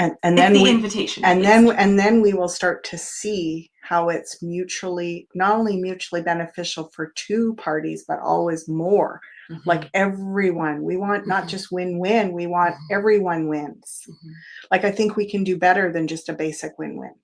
Speaker 1: And then
Speaker 2: the invitation.
Speaker 1: And then we will start to see how it's not only mutually beneficial for two parties, but always more. Like everyone. We want not just win-win, we want everyone wins. Like I think we can do better than just a basic win-win.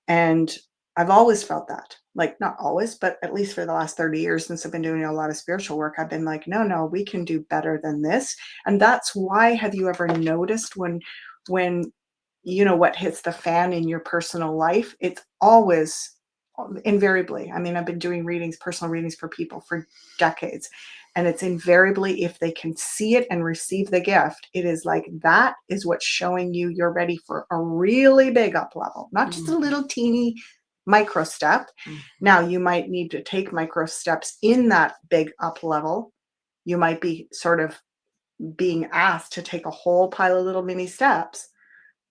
Speaker 1: And I've always felt that. Like not always, but at least for the last 30 years since I've been doing a lot of spiritual work, I've been like, no, we can do better than this. And that's why, have you ever noticed when what hits the fan in your personal life, it's always invariably, I mean, I've been doing personal readings for people for decades, and it's invariably, if they can see it and receive the gift, it is like, that is what's showing you're ready for a really big up level, not just a little teeny micro step. Now you might need to take micro steps in that big up level. You might be sort of being asked to take a whole pile of little mini steps,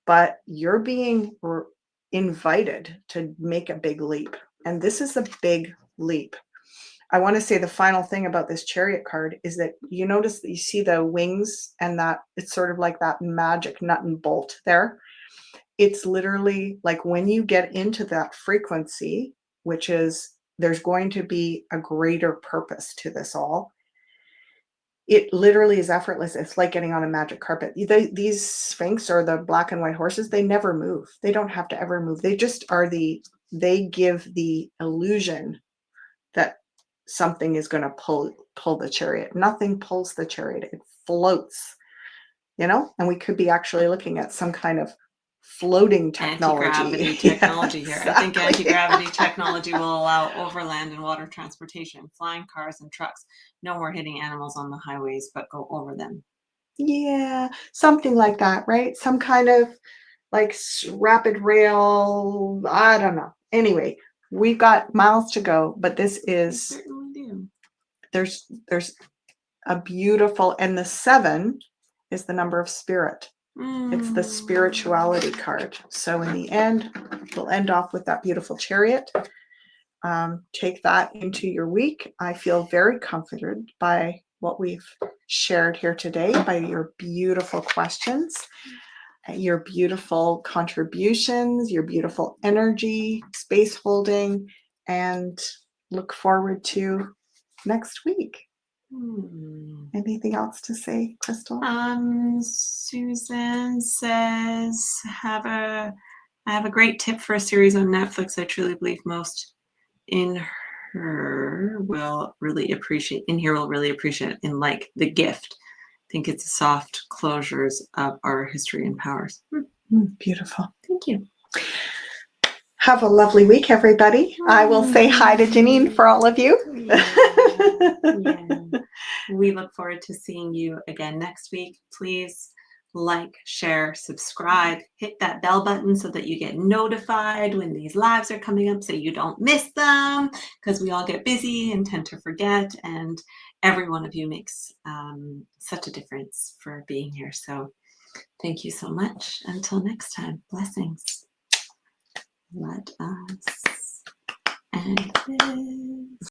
Speaker 1: but you're being invited to make a big leap. And this is a big leap. I want to say the final thing about this chariot card is that you notice that you see the wings, and that it's sort of like that magic nut and bolt there. It's literally like when you get into that frequency, which is there's going to be a greater purpose to this all. it literally is effortless. It's like getting on a magic carpet. These Sphinx or the black and white horses, they never move. They don't have to ever move. They just are they give the illusion that something is going to pull the chariot. Nothing pulls the chariot. It floats, and we could be actually looking at some kind of floating technology.
Speaker 2: Anti-gravity technology here.
Speaker 1: Exactly.
Speaker 2: I think anti-gravity technology will allow overland and water transportation, flying cars and trucks. No more hitting animals on the highways, but go over them.
Speaker 1: Yeah, something like that, right? Some kind of like rapid rail. I don't know. Anyway, we've got miles to go, but this
Speaker 2: We
Speaker 1: is
Speaker 2: certainly do.
Speaker 1: there's a beautiful, and the 7 is the number of spirit. It's the spirituality card. So in the end, we'll end off with that beautiful chariot. Take that into your week. I feel very comforted by what we've shared here today, by your beautiful questions, your beautiful contributions, your beautiful energy, space holding, and look forward to next week. Anything else to say, Crystal?
Speaker 2: Susan says, I have a great tip for a series on Netflix. I truly believe most in here will really appreciate it, in like The Gift. I think it's soft closures of our history and powers.
Speaker 1: Beautiful.
Speaker 2: Thank you.
Speaker 1: Have a lovely week, everybody. I will say hi to Janine for all of you.
Speaker 2: Yeah. We look forward to seeing you again next week. Please like, share, subscribe, hit that bell button so that you get notified when these lives are coming up so you don't miss them, because we all get busy and tend to forget, and every one of you makes such a difference for being here. So thank you so much. Until next time, blessings. Let us end this.